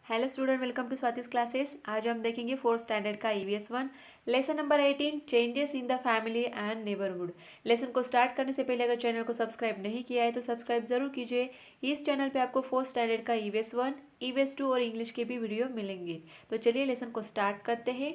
Hello student, welcome to Swati's classes. आज हम देखेंगे फोर्थ स्टैंडर्ड का EVS 1 lesson number 18 changes in the family and neighbourhood. Lesson को start करने से पहले अगर चैनल को सब्सक्राइब नहीं किया है तो सब्सक्राइब जरूर कीजिए। इस चैनल पे आपको फोर्थ स्टैंडर्ड का ईवीएस 1, ईवीएस 2 और इंग्लिश के भी वीडियो मिलेंगे। तो चलिए लेसन को स्टार्ट करते हैं।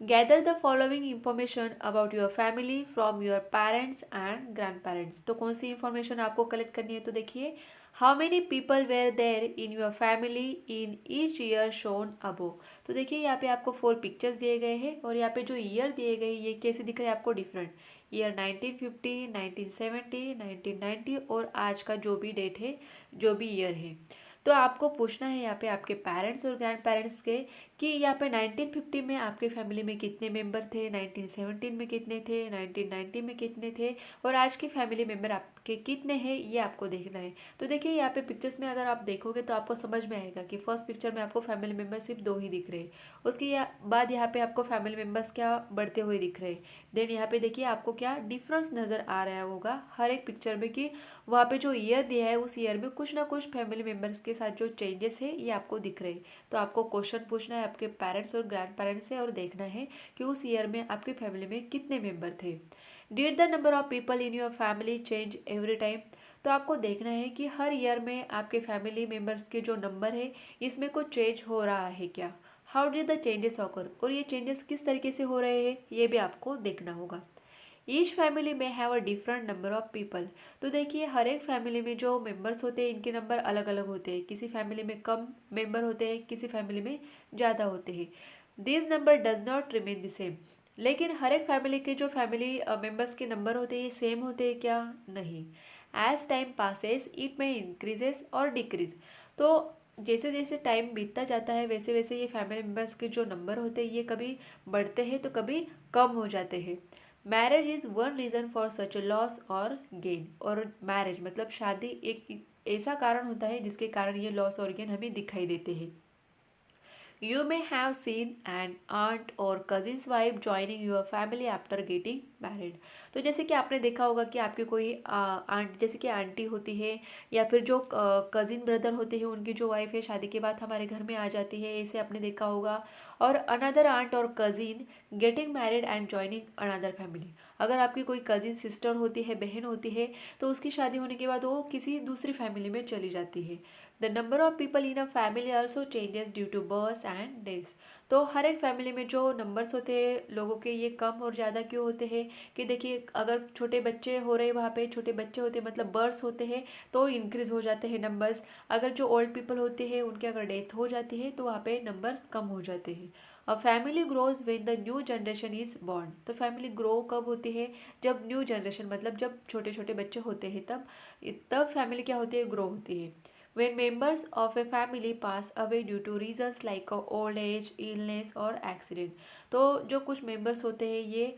Gather the following information about your family from your parents and grand parents. तो कौन सी इंफॉर्मेशन आपको कलेक्ट करनी है, तो देखिए, how many people were there in your family in each year shown above. तो देखिए यहाँ पे आपको 4 पिक्चर्स दिए गए हैं और यहाँ पे जो ईयर दिए गए ये कैसे दिख रहे हैं आपको डिफरेंट। ईयर 1950, 1970, 1990 और आज का जो भी डेट है, जो भी ईयर है। तो आपको पूछना है यहाँ पे आपके पेरेंट्स और ग्रैंड पेरेंट्स के कि यहाँ पे 1950 में आपके फैमिली में कितने मेंबर थे, 1917 में कितने थे, 1990 में कितने थे और आज के फैमिली मेंबर आपके कितने हैं, ये आपको देखना है। तो देखिए यहाँ पे पिक्चर्स में अगर आप देखोगे तो आपको समझ में आएगा कि फर्स्ट पिक्चर में आपको फैमिली मेंबर सिर्फ 2 ही दिख रहे हैं। उसके बाद यहाँ पे आपको फैमिली मेंबर्स क्या बढ़ते हुए दिख रहे हैं। देन यहाँ पे देखिए आपको क्या डिफरेंस नज़र आ रहा होगा हर एक पिक्चर में कि वहाँ पे जो ईयर दिया है उस ईयर में कुछ ना कुछ फैमिली मेंबर्स के साथ जो चेंजेस है ये आपको दिख रहे हैं। तो आपको क्वेश्चन पूछना है आपके पेरेंट्स और ग्रैंड पेरेंट्स से और देखना है कि उस ईयर में आपके फैमिली में कितने मेंबर थे। Did the number of people in your family change every time. तो आपको देखना है कि हर ईयर में आपके फैमिली मेंबर्स के जो नंबर है इसमें कुछ चेंज हो रहा है क्या। How did the changes occur, और ये चेंजेस किस तरीके से हो रहे हैं ये भी आपको देखना होगा। ईच फैमिली में have a different number of people. तो देखिए हर एक फैमिली में जो मेंबर्स होते हैं इनके नंबर अलग अलग होते हैं। किसी फैमिली में कम मेंबर होते हैं, किसी फैमिली में ज़्यादा होते हैं। This number does not remain the same. लेकिन हर एक फैमिली के जो फैमिली मेंबर्स के नंबर होते हैं ये सेम होते हैं क्या, नहीं। एज टाइम पासेस इट में इंक्रीजेस और डिक्रीज। तो जैसे जैसे टाइम बीतता जाता है वैसे वैसे ये फैमिली मेंबर्स के जो नंबर होते हैं ये कभी बढ़ते हैं तो कभी कम हो जाते हैं। Marriage is one reason for such loss और गेन। और मैरिज मतलब शादी एक ऐसा कारण होता है जिसके कारण ये लॉस और गेन हमें दिखाई देते हैं। You may have seen an aunt or cousin's wife joining your family after getting married। तो जैसे कि आपने देखा होगा कि आपके कोई आंट जैसे कि आंटी होती है या फिर जो कज़िन ब्रदर होते हैं उनकी जो वाइफ है शादी के बाद हमारे घर में आ जाती है, ऐसे आपने देखा होगा। और अनदर आंट और cousin getting married and joining another family. अगर आपकी कोई कज़िन सिस्टर होती है, बहन होती है, तो उसकी शादी होने के बाद वो किसी दूसरी फैमिली में चली जाती है। The number of people in a family also changes due to birth and deaths. तो हर एक फैमिली में जो नंबर्स होते हैं लोगों के ये कम और ज़्यादा क्यों होते हैं कि देखिए अगर छोटे बच्चे हो रहे वहाँ पे छोटे बच्चे होते हैं मतलब बर्थ्स होते हैं तो इंक्रीज़ हो जाते हैं नंबर्स। अगर जो ओल्ड पीपल होते हैं उनकी अगर डेथ हो जाती है तो वहाँ पे नंबर्स कम हो जाते हैं। A family grows when the new generation is born. तो फैमिली ग्रो कब होती है, जब न्यू जनरेशन मतलब जब छोटे छोटे बच्चे होते हैं तब फैमिली क्या होती है, ग्रो होती है। When members of a family pass away due to reasons like old age, illness और accident। तो जो कुछ मेंबर्स होते हैं ये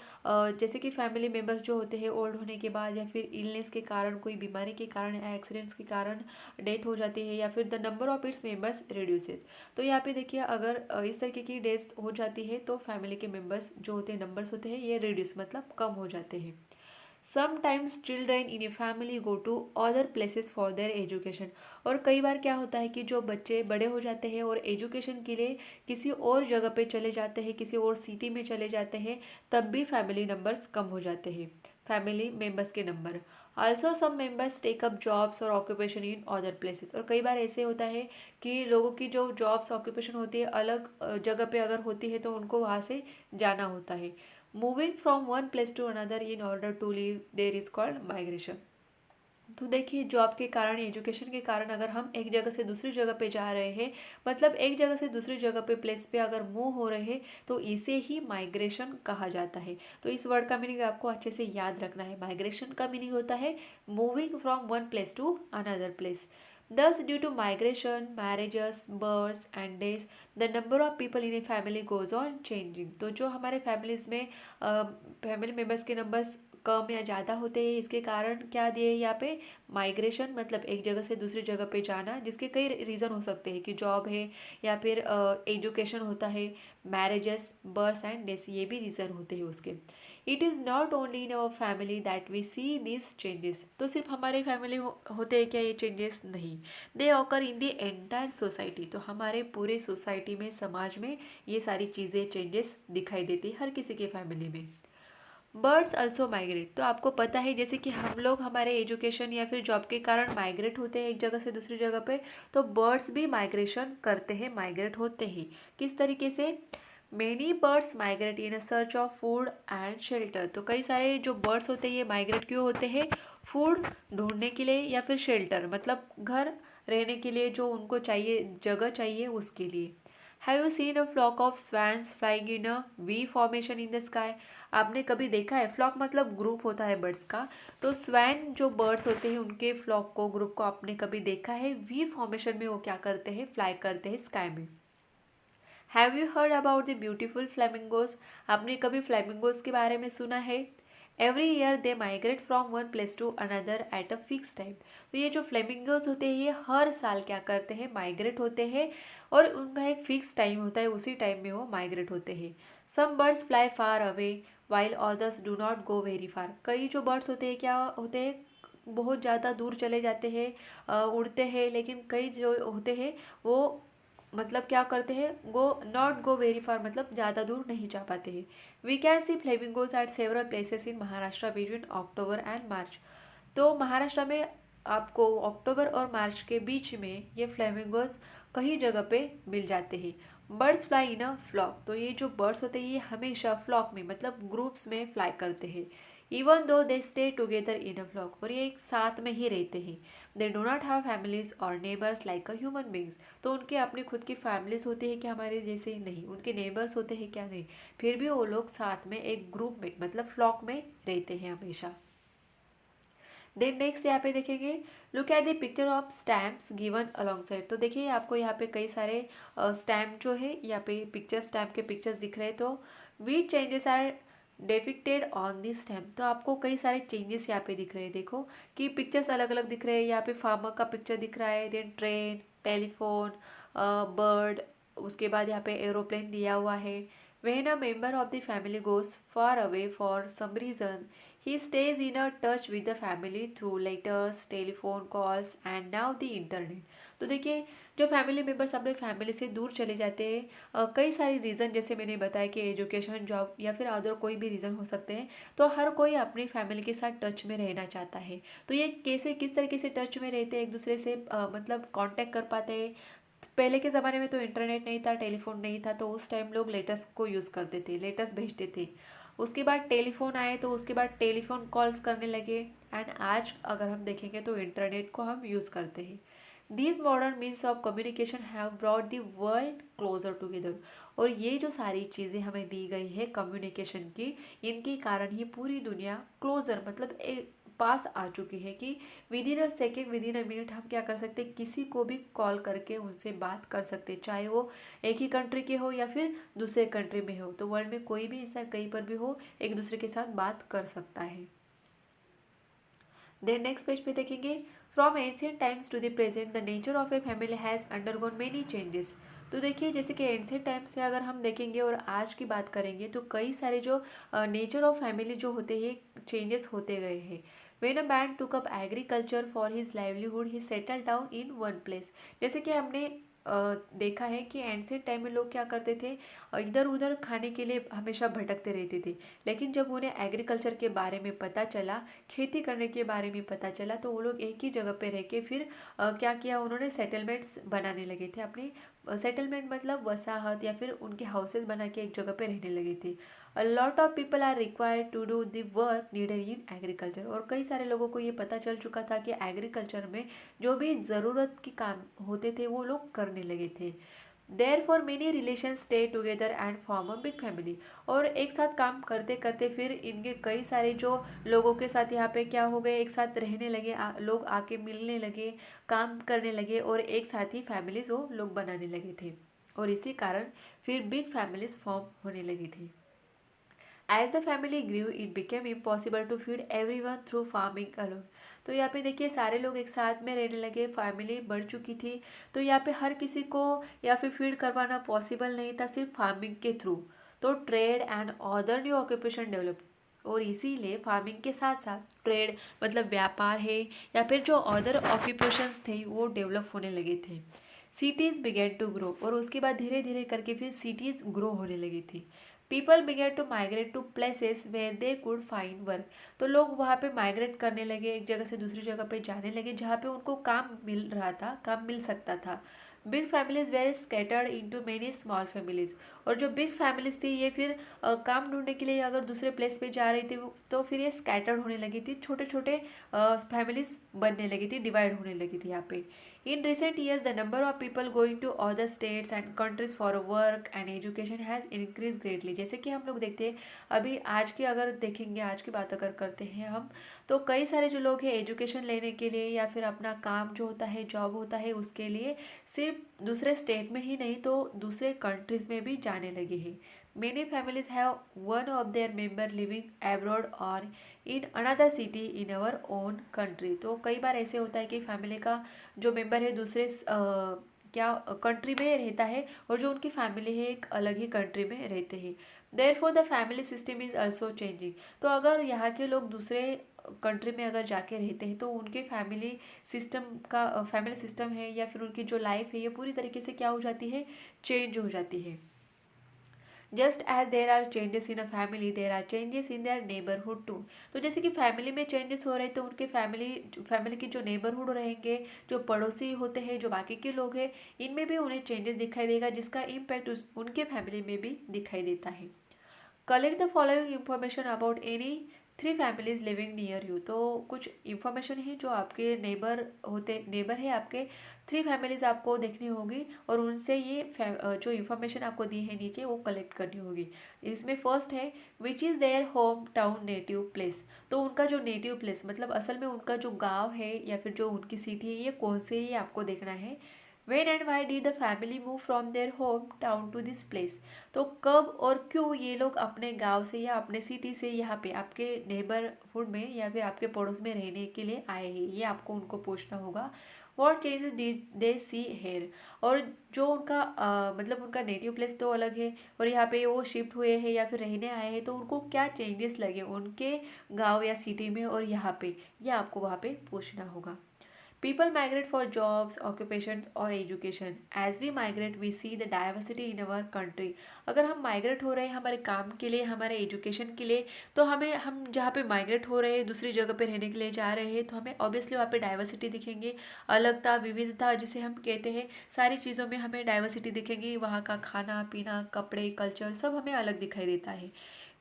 जैसे कि फैमिली मेंबर्स जो होते हैं ओल्ड होने के बाद या फिर इलनेस के कारण, कोई बीमारी के कारण या एक्सीडेंट्स के कारण डेथ हो जाती है या फिर the number of its members reduces. तो यहाँ पे देखिए अगर इस तरीके की डेथ हो जाती है तो फैमिली के मेंबर्स जो होते हैं नंबर्स होते हैं ये रिड्यूस मतलब कम हो जाते हैं। Sometimes children in a family go to other places for their education. और कई बार क्या होता है कि जो बच्चे बड़े हो जाते हैं और एजुकेशन के लिए किसी और जगह पे चले जाते हैं, किसी और सिटी में चले जाते हैं, तब भी फैमिली नंबर्स कम हो जाते हैं, फैमिली मेम्बर्स के number. Also some members take up jobs और ऑक्यूपेशन इन अदर प्लेसेस। और कई बार ऐसे होता है कि लोगों की जो जॉब्स ऑक्यूपेशन होती है अलग जगह पे अगर होती है तो उनको वहाँ से जाना होता है। Moving from one place to another in order to live there is called migration. तो देखिए जॉब के कारण, एजुकेशन के कारण अगर हम एक जगह से दूसरी जगह पे जा रहे हैं मतलब एक जगह से दूसरी जगह पे प्लेस पे अगर मूव हो रहे हैं तो इसे ही माइग्रेशन कहा जाता है। तो इस वर्ड का मीनिंग आपको अच्छे से याद रखना है। माइग्रेशन का मीनिंग होता है moving from one place to another place. Thus, due to migration, marriages, births and deaths, the number of people in a family goes on changing। तो जो हमारे फैमिलीज़ में फैमिली मेम्बर्स के नंबर्स कम या ज़्यादा होते हैं, इसके कारण क्या दिए यहाँ पे, माइग्रेशन मतलब एक जगह से दूसरी जगह पे जाना, जिसके कई रीज़न हो सकते हैं कि जॉब है या फिर एजुकेशन होता है, मैरिजेस, बर्थ एंड डेथ, ये भी रीज़न होते हैं उसके। It is not only in our family that we see this changes, तो सिर्फ हमारे फैमिली होते हैं क्या ये चेंजेस, नहीं, they occur in the entire society, तो हमारे पूरे सोसाइटी में, समाज में ये सारी चीज़ें चेंजेस दिखाई देती हर किसी के फैमिली में। बर्ड्स अल्सो माइग्रेट, तो आपको पता है जैसे कि हम लोग हमारे एजुकेशन या फिर जॉब के कारण माइग्रेट होते हैं एक जगह से दूसरी जगह पे, तो बर्ड्स भी माइग्रेशन करते हैं, माइग्रेट होते हैं। किस तरीके से, many birds migrate in search of food and shelter, तो कई सारे जो बर्ड्स होते हैं ये माइग्रेट क्यों होते हैं, फूड ढूंढने के लिए या फिर शेल्टर मतलब घर रहने के लिए, जो उनको चाहिए जगह चाहिए उसके लिए। Have you seen a flock of swans flying in a V formation in the sky, आपने कभी देखा है, फ्लॉक मतलब ग्रुप होता है बर्ड्स का, तो स्वैन जो बर्ड्स होते हैं उनके फ्लॉक को, ग्रुप को आपने कभी देखा है वी फॉर्मेशन में वो क्या करते हैं, फ्लाई करते हैं स्काई में। Have you heard about the beautiful flamingos, आपने कभी फ्लेमिंगोज के बारे में सुना है। Every year they migrate from one place to another at a fix time, तो ये जो फ्लेमिंगोज होते हैं ये हर साल क्या करते हैं, माइग्रेट होते हैं, और उनका एक फिक्स टाइम होता है, उसी टाइम में वो माइग्रेट होते हैं। Some birds fly far away while others do not go very far, कई जो बर्ड्स होते हैं क्या होते हैं, बहुत ज़्यादा दूर चले जाते हैं, उड़ते हैं, लेकिन कई जो होते हैं वो मतलब क्या करते हैं, गो नॉट गो वेरी फार मतलब ज़्यादा दूर नहीं जा पाते हैं। We can see flamingos at several places in Maharashtra between October and March, तो महाराष्ट्र में आपको अक्टूबर और मार्च के बीच में ये फ्लेमिंगोज कई जगह पे मिल जाते हैं। Birds fly in a flock, तो ये जो बर्ड्स होते हैं ये हमेशा फ्लॉक में मतलब ग्रुप्स में फ्लाई करते हैं। Even though they stay together in a flock, और ये एक साथ में ही रहते हैं। They do not have families और neighbours like a human beings, तो उनके अपनी खुद की फैमिलीज होती है क्या हमारे जैसे, नहीं, उनके नेबर्स होते हैं क्या, नहीं, फिर भी वो लोग साथ में एक ग्रुप में मतलब फ्लॉक में रहते हैं हमेशा। देन नेक्स्ट यहाँ पे देखेंगे, look at the picture of stamps given along side, तो देखिए आपको यहाँ पे कई सारे स्टैम्प जो है यहाँ पे पिक्चर, स्टैम्प के पिक्चर्स दिख रहे हैं, तो we changes are depicted on the stamp, तो आपको कई सारे चेंजेस यहाँ पे दिख रहे हैं, देखो कि पिक्चर्स अलग अलग दिख रहे हैं, यहाँ पे फार्मर का पिक्चर दिख रहा है, देन ट्रेन, टेलीफोन, बर्ड, उसके बाद यहाँ पे एरोप्लेन दिया हुआ है। When a member of the family goes far away for some reason, he stays in a touch with the family through letters, telephone calls and now the internet, तो देखिए जो फैमिली मेम्बर्स अपने family से दूर चले जाते हैं, कई सारे रीज़न जैसे मैंने बताया कि एजुकेशन, जॉब या फिर अदर कोई भी रीज़न हो सकते हैं, तो हर कोई अपनी फैमिली के साथ टच में रहना चाहता है। तो ये कैसे किस तरीके से टच में रहते हैं एक दूसरे से, मतलब कांटेक्ट कर पाते हैं। पहले के ज़माने में तो इंटरनेट नहीं था, टेलीफोन नहीं था, तो उस टाइम लोग लेटर्स को यूज़ करते थे, लेटर्स भेजते थे। उसके बाद टेलीफोन आए तो उसके बाद टेलीफोन कॉल्स करने लगे, एंड आज अगर हम देखेंगे तो इंटरनेट को हम यूज़ करते हैं। These modern means of communication have brought the world closer together, और ये जो सारी चीज़ें हमें दी गई है कम्युनिकेशन की, इनके कारण ही पूरी दुनिया क्लोजर मतलब एक पास आ चुकी है कि with in a second, with in a minute हम क्या कर सकते हैं, किसी को भी कॉल करके उनसे बात कर सकते हैं, चाहे वो एक ही कंट्री के हो या फिर दूसरे कंट्री में हो, तो वर्ल्ड में कोई भी इंसान कहीं पर भी हो एक दूसरे के साथ बात कर सकता है। देन नेक्स्ट पेज पे देखेंगे, from ancient times to the present the nature of a family has undergone many changes, तो देखिए जैसे कि एंशियंट टाइम से अगर हम देखेंगे और आज की बात करेंगे तो कई सारे जो नेचर ऑफ फैमिली जो होते हैं चेंजेस होते गए हैं। When a man took up agriculture for his livelihood he settle down in one place, जैसे कि हमने देखा है कि एंशियंट टाइम में लोग क्या करते थे, इधर उधर खाने के लिए हमेशा भटकते रहते थे, लेकिन जब उन्हें एग्रीकल्चर के बारे में पता चला, खेती करने के बारे में पता चला, तो वो लोग एक ही जगह पे रह के फिर क्या किया, उन्होंने सेटलमेंट्स बनाने लगे थे अपनी, सेटलमेंट मतलब वसाहत या फिर उनके हाउसेज बना के एक जगह पे रहने लगे थे। A lot of people are required to do the work needed in agriculture, और कई सारे लोगों को ये पता चल चुका था कि एग्रीकल्चर में जो भी ज़रूरत के काम होते थे वो लोग करने लगे थे। Therefore many relation stay together and form a big family, और एक साथ काम करते करते फिर इनके कई सारे जो लोगों के साथ यहाँ पे क्या हो गए, एक साथ रहने लगे, लोग आके मिलने लगे, काम करने लगे, और एक साथ ही फैमिलीज वो लोग बनाने लगे थे, और इसी कारण फिर बिग फैमिलीज फॉर्म होने लगी थी। As the family grew it became impossible to feed everyone through farming alone. तो यहाँ पे देखिए सारे लोग एक साथ में रहने लगे, फैमिली बढ़ चुकी थी, तो यहाँ पे हर किसी को या फिर फीड करवाना पॉसिबल नहीं था सिर्फ फार्मिंग के थ्रू। तो trade and other new occupation develop, और इसीलिए फार्मिंग के साथ साथ ट्रेड मतलब व्यापार है या फिर जो अदर ऑक्यूपेशंस थे वो डेवलप होने लगे थे। सिटीज़ बिगेन टू ग्रो, और उसके बाद धीरे धीरे करके फिर सिटीज़ ग्रो होने लगी थी। People began to migrate to places where they could find work, तो लोग वहाँ पे माइग्रेट करने लगे, एक जगह से दूसरी जगह पे जाने लगे जहाँ पे उनको काम मिल रहा था, काम मिल सकता था। Big families were scattered into many small families, और जो बिग फैमिलीज थी ये फिर काम ढूंढने के लिए अगर दूसरे प्लेस पे जा रही थी तो फिर ये स्कैटर्ड होने लगी थी, छोटे छोटे फैमिलीज बनने लगी थी, डिवाइड होने लगी थी यहाँ पे। In recent years, the number of people going to other states and countries for work and education has increased greatly। जैसे कि हम लोग देखते हैं अभी आज की अगर देखेंगे, आज की बात अगर करते हैं हम, तो कई सारे जो लोग हैं एजुकेशन लेने के लिए या फिर अपना काम जो होता है, जॉब होता है, उसके लिए सिर्फ दूसरे स्टेट में ही नहीं तो दूसरे कंट्रीज़ में भी जाने लगे हैं। Many families have one of their member living abroad or in another city in our own country। तो कई बार ऐसे होता है कि फैमिली का जो मेंबर है दूसरे क्या कंट्री में रहता है और जो उनकी फैमिली है एक अलग ही कंट्री में रहते हैं। Therefore the family system is also changing. तो अगर यहाँ के लोग दूसरे कंट्री में अगर जाके रहते हैं तो उनके फैमिली सिस्टम है या फिर उनकी जो लाइफ है ये पूरी तरीके से क्या हो जाती है, चेंज हो जाती है। Just as there are changes in a family there are changes in their neighbourhood too. तो जैसे कि फैमिली में चेंजेस हो रहे हैं तो उनके फैमिली की जो नेबरहुड रहेंगे, जो पड़ोसी होते हैं, जो बाकी के लोग हैं, इनमें भी उन्हें चेंजेस दिखाई देगा जिसका इम्पैक्ट उनके फैमिली में भी दिखाई देता है। Collect the following information about any 3 families living near you. तो कुछ इंफॉर्मेशन है जो आपके नेबर है आपके 3 फैमिलीज आपको देखनी होगी और उनसे ये जो इंफॉर्मेशन आपको दी है नीचे वो कलेक्ट करनी होगी। इसमें फर्स्ट है which is their home town native place. तो उनका जो नेटिव प्लेस मतलब असल में उनका जो गाँव है या फिर जो उनकी सिटी है ये कौन से, ये आपको देखना है। When and why did the family move from their hometown to this place? तो कब और क्यों ये लोग अपने गांव से या अपने सिटी से यहाँ पे आपके नेबरहुड में या फिर आपके पड़ोस में रहने के लिए आए हैं, ये आपको उनको पूछना होगा। What changes did they see here? और जो उनका मतलब उनका नेटिव प्लेस तो अलग है और यहाँ पे वो शिफ्ट हुए हैं या फिर रहने आए हैं तो उनको क्या चेंजेस लगे उनके गांव या सिटी में और यहाँ पे, ये आपको वहाँ पे पूछना होगा। People migrate for jobs, occupations और education. As we migrate, we see the diversity in our country। अगर हम माइग्रेट हो रहे हैं हमारे काम के लिए, हमारे एजुकेशन के लिए, तो हम जहाँ पे माइग्रेट हो रहे हैं, दूसरी जगह पे रहने के लिए जा रहे हैं, तो हमें ऑब्वियसली वहाँ पे डाइवर्सिटी दिखेंगे, अलगता, विविधता जिसे हम कहते हैं, सारी चीज़ों में हमें डाइवर्सिटी दिखेगी। वहाँ का खाना पीना, कपड़े, कल्चर सब हमें अलग दिखाई देता है।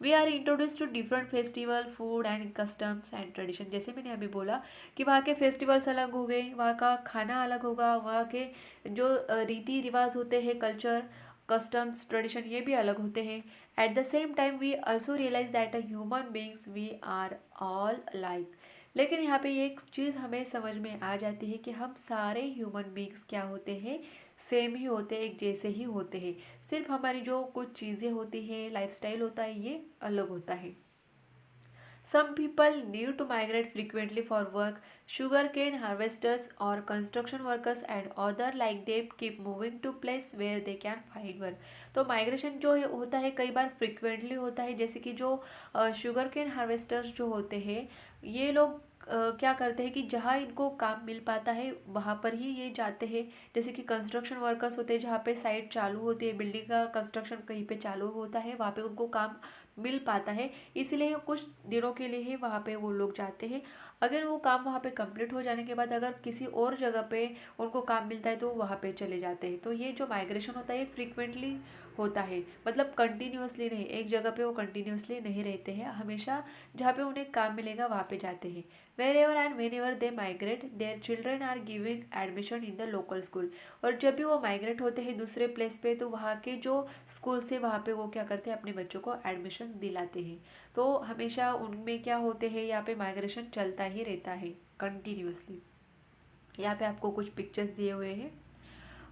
We are introduce to different festival, food and customs and tradition. जैसे मैंने अभी बोला कि वहाँ के फेस्टिवल्स अलग हो गए, वहाँ का खाना अलग होगा, वहाँ के जो रीति रिवाज होते हैं, कल्चर, कस्टम्स, ट्रेडिशन, ये भी अलग होते हैं। At the same time we also realise that a human beings we are all like. लेकिन यहाँ पे एक चीज़ हमें समझ में आ जाती है कि हम सारे ह्यूमन बींग्स क्या होते हैं, सेम ही होते हैं, एक जैसे ही होते हैं। सिर्फ हमारी जो कुछ चीज़ें होती हैं, लाइफस्टाइल होता है, ये अलग होता है। Some people need to migrate frequently for work. Sugarcane harvesters or construction workers and other like they keep moving to place where they can find work। तो माइग्रेशन जो होता है कई बार फ्रिक्वेंटली होता है, जैसे कि जो शुगर केन हार्वेस्टर्स जो होते हैं ये लोग क्या करते हैं कि जहाँ इनको काम मिल पाता है वहाँ पर ही ये जाते हैं। जैसे कि कंस्ट्रक्शन वर्कर्स होते हैं, जहाँ पे साइट चालू होती है, बिल्डिंग का कंस्ट्रक्शन कहीं पे चालू होता है, वहाँ पे उनको काम मिल पाता है, इसलिए कुछ दिनों के लिए ही वहाँ पे वो लोग जाते हैं। अगर वो काम वहाँ पे कंप्लीट हो जाने के बाद अगर किसी और जगह पे उनको काम मिलता है तो वहाँ पे चले जाते हैं। तो ये जो माइग्रेशन होता है ये फ्रीक्वेंटली होता है, मतलब कंटिन्यूसली नहीं, एक जगह पे वो कंटिन्यूसली नहीं रहते हैं, हमेशा जहाँ पे उन्हें काम मिलेगा वहाँ पे जाते हैं। Wherever and whenever they migrate their children are giving admission in the local school. और जब भी वो माइग्रेट होते हैं दूसरे प्लेस पे तो वहाँ के जो स्कूल से वहाँ पे वो क्या करते हैं, अपने बच्चों को एडमिशन दिलाते हैं। तो हमेशा उनमें क्या होते हैं, यहाँ पे माइग्रेशन चलता ही रहता है कंटिन्यूसली। यहाँ पे आपको कुछ पिक्चर्स दिए हुए हैं।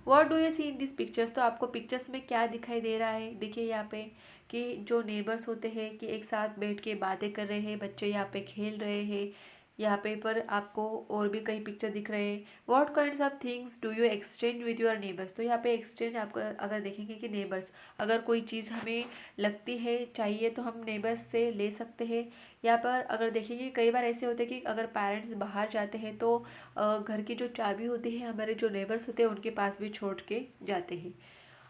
What do you see in this pictures, तो आपको पिक्चर्स में क्या दिखाई दे रहा है। देखिए यहाँ पे कि जो नेबर्स होते हैं कि एक साथ बैठ के बातें कर रहे हैं, बच्चे यहाँ पे खेल रहे हैं। यहाँ पे पर आपको और भी कई पिक्चर दिख रहे हैं। What kinds of things do you exchange with your neighbours, तो यहाँ पे एक्सचेंज आपको अगर देखेंगे कि नेबर्स, अगर कोई चीज़ हमें लगती है चाहिए तो हम नेबर्स से ले सकते हैं। यहाँ पर अगर देखेंगे कई बार ऐसे होते हैं कि अगर पेरेंट्स बाहर जाते हैं तो घर की जो चाबी होती है हमारे जो नेबर्स होते हैं उनके पास भी छोड़ के जाते हैं।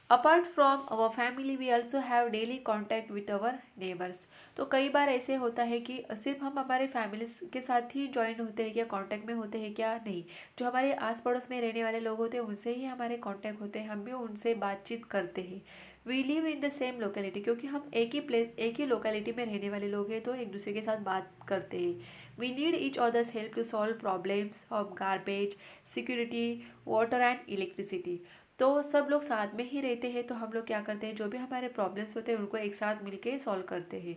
Apart from our family we also have daily contact with our neighbours, तो कई बार ऐसे होता है कि सिर्फ हम हमारे फैमिली के साथ ही ज्वाइन होते हैं क्या, कांटेक्ट में होते हैं क्या, नहीं। जो हमारे आस पड़ोस में रहने वाले लोग होते हैं उनसे ही हमारे कांटेक्ट होते हैं, हम भी उनसे बातचीत करते हैं। We live in the same locality, क्योंकि हम एक ही लोकेलिटी में रहने वाले लोग हैं तो एक दूसरे के साथ बात करते हैं। We need each others help to solve problems of garbage, security, water and electricity, तो सब लोग साथ में ही रहते हैं तो हम लोग क्या करते हैं, जो भी हमारे प्रॉब्लम्स होते हैं उनको एक साथ मिलके सॉल्व करते हैं।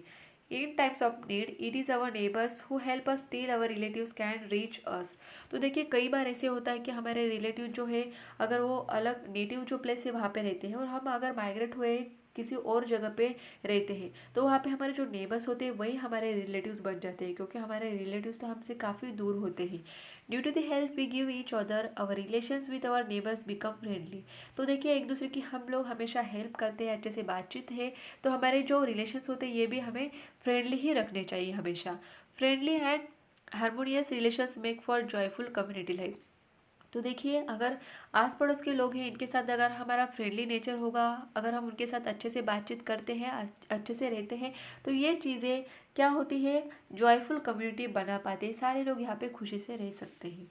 In times of need it is our neighbours who help us till our relatives can reach us, तो देखिए कई बार ऐसे होता है कि हमारे रिलेटिव जो है अगर वो अलग नेटिव जो प्लेस है वहाँ पे रहते हैं और हम अगर माइग्रेट हुए किसी और जगह पे रहते हैं तो वहाँ पे हमारे जो नेबर्स होते हैं वही हमारे रिलेटिव्स बन जाते हैं, क्योंकि हमारे रिलेटिव्स तो हमसे काफ़ी दूर होते हैं। Due to the help we give each other our relations with our neighbours become friendly, तो देखिए एक दूसरे की हम लोग हमेशा हेल्प करते हैं, अच्छे से बातचीत है तो हमारे जो रिलेशंस होते हैं ये भी हमें फ्रेंडली ही रखने चाहिए हमेशा। Friendly and harmonious relations make for joyful community life, तो देखिए अगर आस पड़ोस के लोग हैं इनके साथ अगर हमारा फ्रेंडली नेचर होगा, अगर हम उनके साथ अच्छे से बातचीत करते हैं, अच्छे से रहते हैं, तो ये चीज़ें क्या होती है, जॉयफुल कम्युनिटी बना पाते हैं, सारे लोग यहाँ पे खुशी से रह सकते हैं।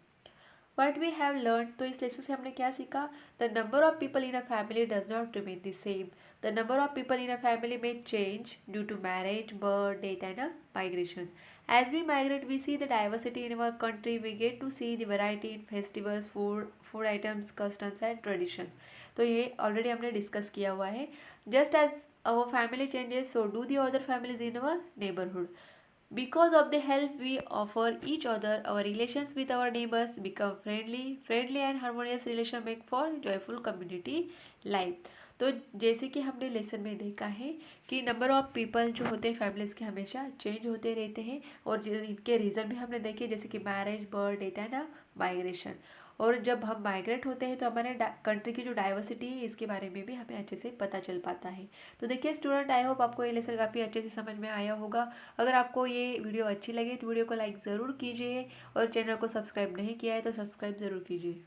वट वी हैव लर्न, तो इस लेसन से हमने क्या सीखा, the number of people in a family does not remain the same, the number of people in a family में change due to marriage, birth, death and a migration. As we migrate, we see the diversity in our country. We get to see the variety in festivals, food items, customs and tradition. तो ये already हमने discuss किया हुआ है। Just as our family changes, so do the other families in our neighborhood. Because of the help we offer each other, our relations with our neighbors become friendly and harmonious relation make for joyful community life. तो जैसे कि हमने lesson में देखा है कि number of people जो होते हैं फैमिलीज़ के हमेशा चेंज होते रहते हैं और इनके रीज़न भी हमने देखे, जैसे कि marriage, birth, death and migration. और जब हम माइग्रेट होते हैं तो हमारे कंट्री की जो डाइवर्सिटी है इसके बारे में भी हमें अच्छे से पता चल पाता है। तो देखिए स्टूडेंट, आई होप आपको ये लेसन काफ़ी अच्छे से समझ में आया होगा। अगर आपको ये वीडियो अच्छी लगे तो वीडियो को लाइक ज़रूर कीजिए और चैनल को सब्सक्राइब नहीं किया है तो सब्सक्राइब ज़रूर कीजिए।